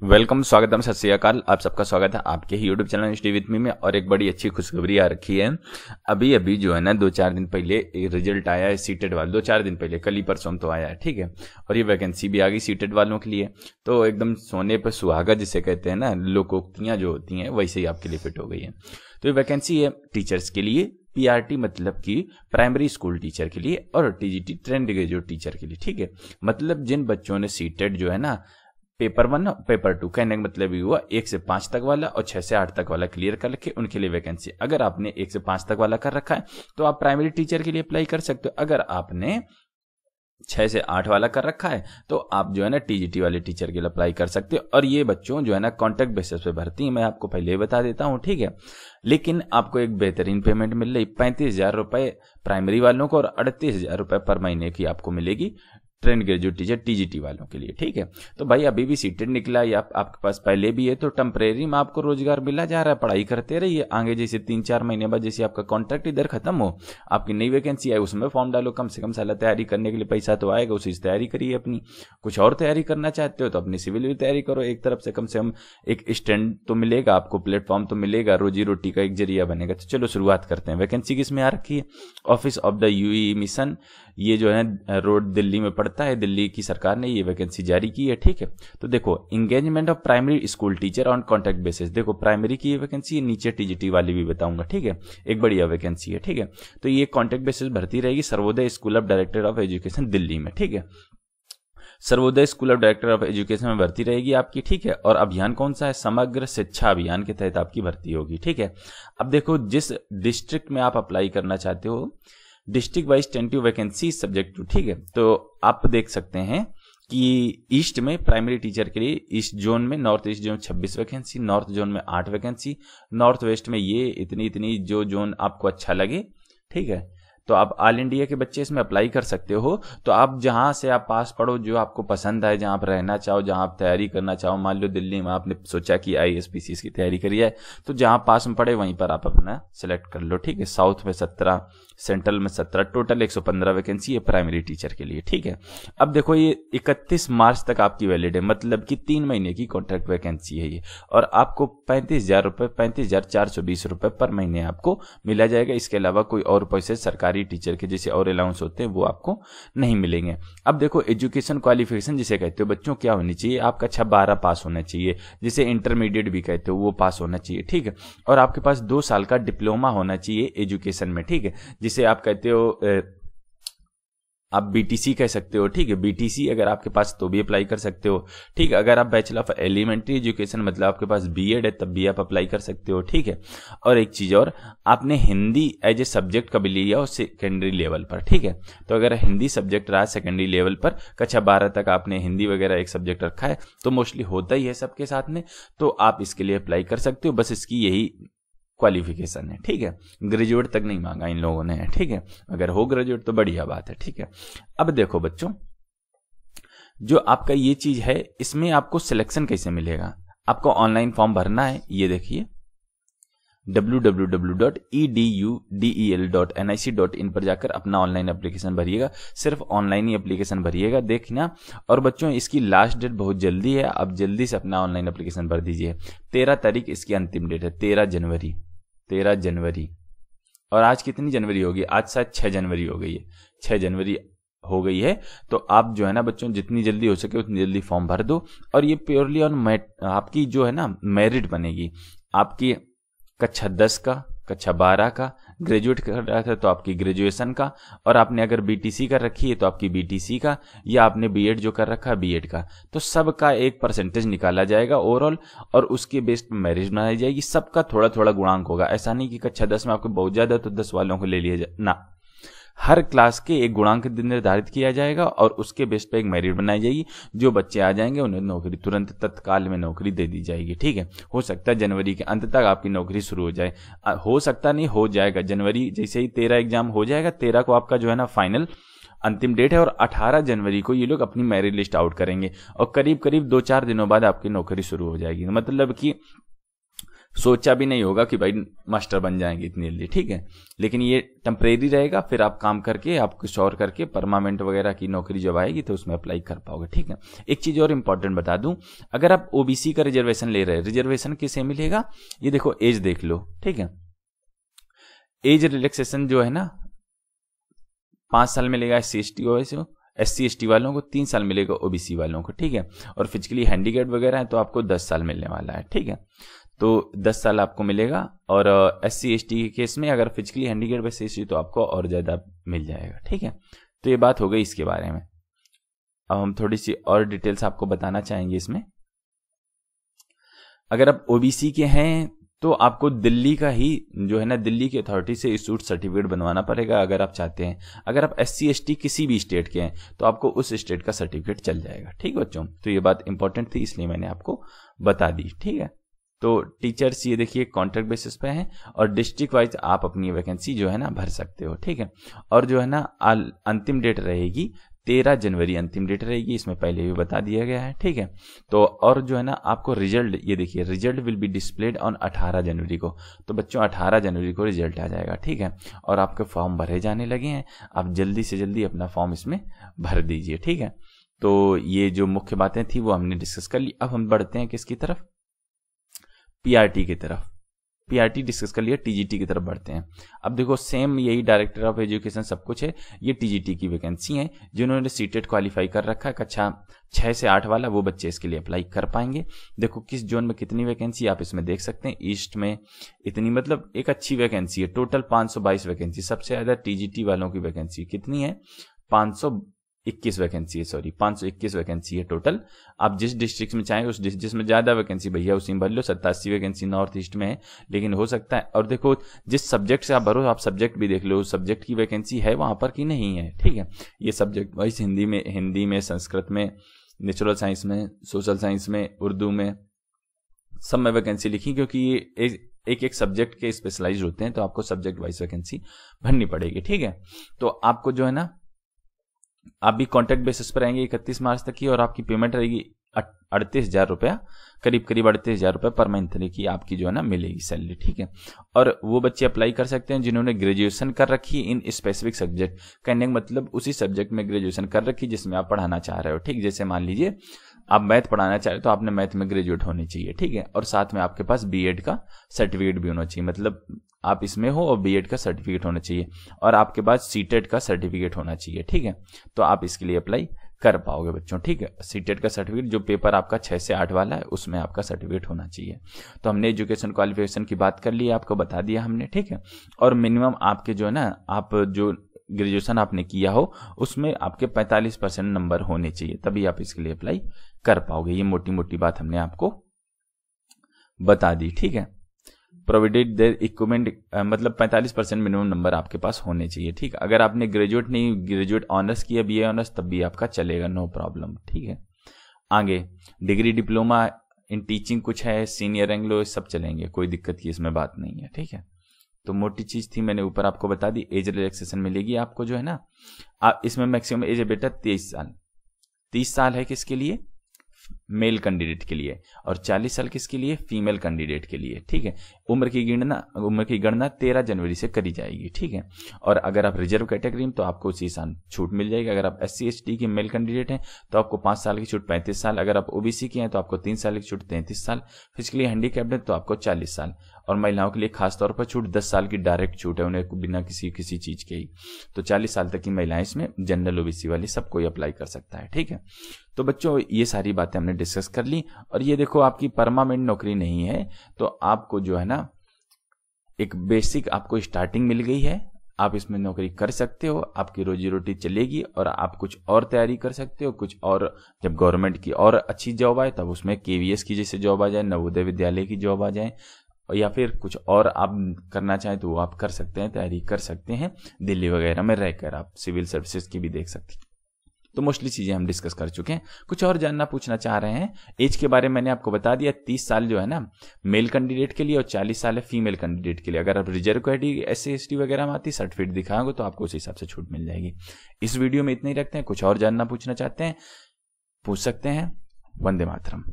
Welcome, स्वागतम, सत श्री अकाल। आप सबका स्वागत है आपके ही YouTube channel stay with me में। और एक बड़ी अच्छी खुशखबरी आ रखी है। अभी अभी जो है ना 2-4 दिन पहले रिजल्ट आया है सीटेड वाला। 2-4 दिन पहले, कल ही परसों तो आया है, ठीक है। और ये वैकेंसी भी आ गई सीटेड वालों के लिए। तो एकदम सोने पर सुहागा जिसे कहते हैं ना, लोकोक्तियां जो होती हैं वैसे ही आपके लिए फिट हो गई है। तो ये वैकेंसी है टीचर्स के लिए, पीआरटी मतलब कि प्राइमरी स्कूल टीचर के लिए, और टीजीटी ट्रेंड ग्रेजुएट टीचर के लिए, ठीक है। मतलब जिन बच्चों ने सीटेड जो है ना पेपर 1 पेपर 2, कहने का मतलब ये हुआ 1 से 5 तक वाला और 6 से 8 तक वाला क्लियर कर रखे, उनके लिए वैकेंसी। अगर आपने 1 से 5 तक वाला कर रखा है तो आप प्राइमरी टीचर के लिए अप्लाई कर सकते हो। अगर आपने 6 से 8 वाला कर रखा है तो आप जो है ना टीजीटी वाले टीचर के लिए अप्लाई कर सकते हो। और ये बच्चों जो है ना कॉन्ट्रैक्ट बेसिस पे भर्ती है, मैं आपको पहले ही बता देता हूँ, ठीक है। लेकिन आपको एक बेहतरीन पेमेंट मिल रही, 35,000 रुपए प्राइमरी वालों को और 38,000 रुपए पर महीने की आपको मिलेगी ट्रेंड ग्रेजुएट टीचर टीजीटी वालों के लिए, ठीक है। तो भाई अभी भी सीटेड निकला या आपके पास पहले भी है तो टेम्परेरी में आपको रोजगार मिला जा रहा है। पढ़ाई करते रहिए, आगे जैसे 3-4 महीने बाद जैसे आपका कॉन्ट्रैक्ट इधर खत्म हो, आपकी नई वैकेंसी आए, उसमें फॉर्म डालो। कम से कम साला तैयारी करने के लिए पैसा तो आएगा, उसी से तैयारी करिए अपनी। कुछ और तैयारी करना चाहते हो तो अपनी सिविल भी तैयारी करो। एक तरफ से कम एक स्टैंड तो मिलेगा आपको, प्लेटफॉर्म तो मिलेगा, रोजी रोटी का एक जरिया बनेगा। तो चलो शुरुआत करते हैं। वैकेंसी किस में आ रखी है? Office of the UE mission, ये जो है रोड दिल्ली में पड़ता है। दिल्ली की सरकार ने ये वैकेंसी जारी की है, ठीक है। तो देखो, engagement of primary school teacher on contract basis. देखो प्राइमरी की ये वैकेंसी है, नीचे टीजीटी वाली भी बताऊंगा, ठीक है। एक बढ़िया वैकेंसी है, ठीक है। तो ये कॉन्ट्रैक्ट बेसिस भर्ती रहेगी Sarvodaya school of director of education Delhi में, ठीक है। Sarvodaya school of director of education में भर्ती रहेगी आपकी, ठीक है। और अभियान कौन सा है? समग्र शिक्षा अभियान के तहत आपकी भर्ती होगी, ठीक है। अब देखो, जिस डिस्ट्रिक्ट में आप अप्लाई करना चाहते हो, district wise tentative vacancy subject to, ठीक है। तो आप देख सकते हैं कि ईस्ट में प्राइमरी टीचर के लिए ईस्ट जोन में, north east zone 26 vacancy, north zone में 8 वैकेंसी, नॉर्थ वेस्ट में ये इतनी जो जोन आपको अच्छा लगे, ठीक है। तो आप ऑल इंडिया के बच्चे इसमें अप्लाई कर सकते हो। तो आप जहां से आप पास पढ़ो, जो आपको पसंद आए, जहां आप रहना चाहो, जहां आप तैयारी करना चाहो। मान लो दिल्ली में आपने सोचा कि IAS-PCS की तैयारी करी है, तो जहां पास में पड़े वहीं पर आप अपना सेलेक्ट कर लो, ठीक है। साउथ में 17, सेंट्रल में 17, टोटल 115 वैकेंसी है प्राइमरी टीचर के लिए, ठीक है। अब देखो, ये 31 मार्च तक आपकी वैलिड है, मतलब कि 3 महीने की कॉन्ट्रैक्ट वैकेंसी है ये। और आपको 35,000 रुपए, 35,420 रुपए पर महीने आपको मिला जाएगा। इसके अलावा कोई और पैसे सरकारी टीचर के जैसे और अलाउंस होते हैं वो आपको नहीं मिलेंगे। अब देखो, एजुकेशन क्वालिफिकेशन जिसे कहते हो बच्चों, क्या होनी चाहिए? आपका 12 पास होना चाहिए, जिसे इंटरमीडिएट भी कहते हो, वो पास होना चाहिए, ठीक है। और आपके पास 2 साल का डिप्लोमा होना चाहिए एजुकेशन में, ठीक है। जिसे आप कहते हो आप बीटीसी कह सकते हो, ठीक है। बीटीसी अगर आपके पास तो भी अप्लाई कर सकते हो, ठीक है। अगर आप बैचलर ऑफ एलिमेंट्री एजुकेशन मतलब आपके पास बीएड है तब भी आप अप्लाई कर सकते हो, ठीक है। और एक चीज और, आपने हिंदी एज ए सब्जेक्ट कभी लिया हो सेकेंडरी लेवल पर, ठीक है। तो अगर हिंदी सब्जेक्ट रहा सेकेंडरी लेवल पर, कक्षा 12 तक आपने हिंदी वगैरह एक सब्जेक्ट रखा है, तो मोस्टली होता ही है सबके साथ में, तो आप इसके लिए अप्लाई कर सकते हो। बस इसकी यही क्वालिफिकेशन है, ठीक है। ग्रेजुएट तक नहीं मांगा इन लोगों ने, ठीक है। अगर हो ग्रेजुएट तो बढ़िया बात है, ठीक है। अब देखो बच्चों, जो आपका ये चीज है, इसमें आपको सिलेक्शन कैसे मिलेगा? आपको ऑनलाइन फॉर्म भरना है, ये देखिए www.edudel.nic.in पर जाकर अपना ऑनलाइन एप्लीकेशन भरिएगा। सिर्फ ऑनलाइन ही एप्लीकेशन भरिएगा, देखना। और बच्चों, इसकी लास्ट डेट बहुत जल्दी है, आप जल्दी से अपना ऑनलाइन एप्लीकेशन भर दीजिए। 13 तारीख इसकी अंतिम डेट है, 13 जनवरी। 13 जनवरी। और आज कितनी जनवरी होगी? आज शायद 6 जनवरी हो गई है, 6 जनवरी हो गई है। तो आप जो है ना बच्चों, जितनी जल्दी हो सके उतनी जल्दी फॉर्म भर दो। और ये प्योरली ऑन आपकी जो है ना मेरिट बनेगी, आपकी कक्षा 10 का, कक्षा 12 का, ग्रेजुएट कर रहा था तो आपकी ग्रेजुएशन का, और आपने अगर बीटीसी कर रखी है तो आपकी बीटीसी का, या आपने बीएड जो कर रखा है बीएड का, तो सबका एक परसेंटेज निकाला जाएगा ओवरऑल, और उसके बेस्ड मेरिट बनाई जाएगी। सबका थोड़ा थोड़ा गुणांक होगा। ऐसा नहीं कि कक्षा 10 में आपको बहुत ज्यादा तो 10 वालों को ले लिया जाए ना। हर क्लास के एक गुणांक निर्धारित किया जाएगा और उसके बेस पे एक मेरिट बनाई जाएगी। जो बच्चे आ जाएंगे उन्हें नौकरी तुरंत तत्काल में नौकरी दे दी जाएगी, ठीक है। हो सकता है जनवरी के अंत तक आपकी नौकरी शुरू हो जाए, हो सकता नहीं, हो जाएगा। जनवरी जैसे ही 13 एग्जाम हो जाएगा, 13 को आपका जो है ना फाइनल अंतिम डेट है, और 18 जनवरी को ये लोग अपनी मेरिट लिस्ट आउट करेंगे, और करीब करीब 2-4 दिनों बाद आपकी नौकरी शुरू हो जाएगी। मतलब कि सोचा भी नहीं होगा कि भाई मास्टर बन जाएंगे इतनी जल्दी, ठीक है। लेकिन ये टेम्परेरी रहेगा, फिर आप काम करके आप कुछ और करके परमानेंट वगैरह की नौकरी जब आएगी तो उसमें अप्लाई कर पाओगे, ठीक है। एक चीज और इंपॉर्टेंट बता दूं, अगर आप ओबीसी का रिजर्वेशन ले रहे हैं, रिजर्वेशन किसे मिलेगा, ये देखो एज देख लो, ठीक है। एज रिलैक्सेशन जो है ना 5 साल मिलेगा एससी एसटी वालों को, 3 साल मिलेगा ओबीसी वालों को, ठीक है। और फिजिकली हैंडीकैप्ड वगैरह है तो आपको 10 साल मिलने वाला है, ठीक है। तो 10 साल आपको मिलेगा। और एससी एसटी के केस में अगर फिजिकली हैंडीकैप्ड एससी तो आपको और ज्यादा मिल जाएगा, ठीक है। तो ये बात हो गई इसके बारे में। अब हम थोड़ी सी और डिटेल्स आपको बताना चाहेंगे इसमें। अगर आप ओबीसी के हैं तो आपको दिल्ली का ही जो है ना, दिल्ली की अथॉरिटी से इशूड सर्टिफिकेट बनवाना पड़ेगा अगर आप चाहते हैं। अगर आप एससी एसटी किसी भी स्टेट के हैं तो आपको उस स्टेट का सर्टिफिकेट चल जाएगा, ठीक है बच्चों। तो ये बात इंपॉर्टेंट थी इसलिए मैंने आपको बता दी, ठीक है। तो टीचर्स ये देखिए कॉन्ट्रैक्ट बेसिस पे हैं और डिस्ट्रिक्ट वाइज आप अपनी वैकेंसी जो है ना भर सकते हो, ठीक है। और जो है ना अंतिम डेट रहेगी 13 जनवरी अंतिम डेट रहेगी, इसमें पहले भी बता दिया गया है, ठीक है। तो और जो है ना आपको रिजल्ट, ये देखिए result will be displayed on 18 जनवरी को। तो बच्चों 18 जनवरी को रिजल्ट आ जाएगा, ठीक है। और आपके फॉर्म भरे जाने लगे हैं, आप जल्दी से जल्दी अपना फॉर्म इसमें भर दीजिए, ठीक है। तो ये जो मुख्य बातें थी वो हमने डिस्कस कर ली। अब हम बढ़ते हैं किसकी तरफ, पीआरटी की तरफ। पीआरटी डिस्कस कर लिया, टीजीटी की तरफ बढ़ते हैं। अब देखो सेम यही डायरेक्टर ऑफ एजुकेशन सब कुछ है, ये टीजीटी की वैकेंसी है। जिन्होंने सीटेट क्वालिफाई कर रखा है कक्षा 6 से 8 वाला, वो बच्चे इसके लिए अप्लाई कर पाएंगे। देखो किस जोन में कितनी वैकेंसी आप इसमें देख सकते हैं। ईस्ट में इतनी, मतलब एक अच्छी वैकेंसी है। टोटल 522 वैकेंसी, सबसे ज्यादा टीजीटी वालों की वैकेंसी कितनी है, 521 वैकेंसी है, सॉरी 521 वैकेंसी है टोटल। आप जिस डिस्ट्रिक्ट में चाहें उस जिसमें ज्यादा वैकेंसी भैया उसी में भर लो। 87 वैकेंसी नॉर्थ ईस्ट में है, लेकिन हो सकता है। और देखो जिस सब्जेक्ट से आप भरो, आप सब्जेक्ट भी देख लो, सब्जेक्ट की वैकेंसी है वहां पर कि नहीं है, ठीक है। ये सब्जेक्ट वाइज हिंदी में, संस्कृत में, नेचुरल साइंस में, सोशल साइंस में, उर्दू में, सब में वैकेंसी लिखी, क्योंकि ये एक सब्जेक्ट के स्पेशलाइज होते हैं, तो आपको सब्जेक्ट वाइज वैकेंसी भरनी पड़ेगी, ठीक है। तो आपको जो है ना, आप भी कॉन्ट्रैक्ट बेसिस पर रहेंगे 31 मार्च तक की, और आपकी पेमेंट रहेगी 38,000 रुपया, करीब 38,000 रुपया पर मंथ की आपकी जो है ना मिलेगी सैलरी, ठीक है। और वो बच्चे अप्लाई कर सकते हैं जिन्होंने ग्रेजुएशन कर रखी इन स्पेसिफिक सब्जेक्ट। कहने का मतलब उसी सब्जेक्ट में ग्रेजुएशन कर रखी जिसमें आप पढ़ाना चाह रहे हो, ठीक। जैसे मान लीजिए आप मैथ पढ़ाना चाह रहे हो तो आपने मैथ में ग्रेजुएट होनी चाहिए, ठीक है। और साथ में आपके पास बीएड का सर्टिफिकेट भी होना चाहिए, मतलब आप इसमें हो और बीएड का सर्टिफिकेट होना चाहिए, और आपके पास सीटेट का सर्टिफिकेट होना चाहिए, ठीक है। तो आप इसके लिए अप्लाई कर पाओगे बच्चों, ठीक है। सीटेट का सर्टिफिकेट, जो पेपर आपका 6 से 8 वाला है उसमें आपका सर्टिफिकेट होना चाहिए। तो हमने एजुकेशन क्वालिफिकेशन की बात कर ली, आपको बता दिया हमने, ठीक है। और मिनिमम आपके जो है ना, आप जो ग्रेजुएशन आपने किया हो उसमें आपके 45% नंबर होने चाहिए, तभी आप इसके लिए अप्लाई कर पाओगे। ये मोटी मोटी बात हमने आपको बता दी, ठीक है। प्रोवाइडेड देयर इक्विपमेंट, मतलब 45% मिनिमम नंबर आपके पास होने चाहिए, ठीक। अगर आपने ग्रेजुएट ऑनर्स किया, बीए ऑनर्स, तब भी आपका चलेगा, नो प्रॉब्लम, ठीक है। आगे डिग्री डिप्लोमा इन टीचिंग कुछ है, सीनियर एंग्लो, सब चलेंगे, कोई दिक्कत की इसमें बात नहीं है, ठीक है। तो मोटी चीज थी मैंने ऊपर आपको बता दी। एज रिलैक्सेशन मिलेगी आपको जो है ना, आप इसमें मैक्सिमम एज है बेटा 23 साल। 30 साल है किसके लिए, मेल कैंडिडेट के लिए, और 40 साल किसके लिए, फीमेल कैंडिडेट के लिए, ठीक है। उम्र की गणना 13 जनवरी से करी जाएगी, ठीक है। और अगर आप रिजर्व कैटेगरी में तो आपको उसी साल छूट मिल जाएगी। अगर आप SC ST के मेल कैंडिडेट हैं तो आपको 5 साल की छूट 35 साल, अगर आप OBC के हैं तो आपको 3 साल की छूट 33 साल, फिजिकली हैंडीकैप्ड है तो आपको 40 साल, और महिलाओं के लिए खासतौर पर छूट 10 साल की डायरेक्ट छूट है, उन्हें बिना किसी चीज के ही। तो 40 साल तक की महिलाएं इसमें जनरल OBC वाली सब कोई अप्लाई कर सकता है, ठीक है। तो बच्चों ये सारी बातें हमने डिस्कस कर ली। और ये देखो आपकी परमानेंट नौकरी नहीं है तो आपको जो है ना एक बेसिक आपको स्टार्टिंग मिल गई है, आप इसमें नौकरी कर सकते हो, आपकी रोजी रोटी चलेगी, और आप कुछ और तैयारी कर सकते हो, कुछ और जब गवर्नमेंट की और अच्छी जॉब आए तब उसमें KVS की जैसे जॉब आ जाए, नवोदय विद्यालय की जॉब आ जाए, या फिर कुछ और आप करना चाहें तो वो आप कर सकते हैं, तैयारी कर सकते हैं। दिल्ली वगैरह में रहकर आप सिविल सर्विसेज की भी देख सकते हैं। तो मोस्टली चीजें हम डिस्कस कर चुके हैं। कुछ और जानना पूछना चाह रहे हैं, एज के बारे में मैंने आपको बता दिया। 30 साल जो है ना मेल कैंडिडेट के लिए और 40 साल है फीमेल कैंडिडेट के लिए। अगर आप रिजर्व कैटेगरी SC ST वगैरह में आती सर्टिफिकेट दिखाओगे तो आपको उस हिसाब से छूट मिल जाएगी। इस वीडियो में इतना ही रखते हैं। कुछ और जानना पूछना चाहते हैं पूछ सकते हैं। वंदे मातरम।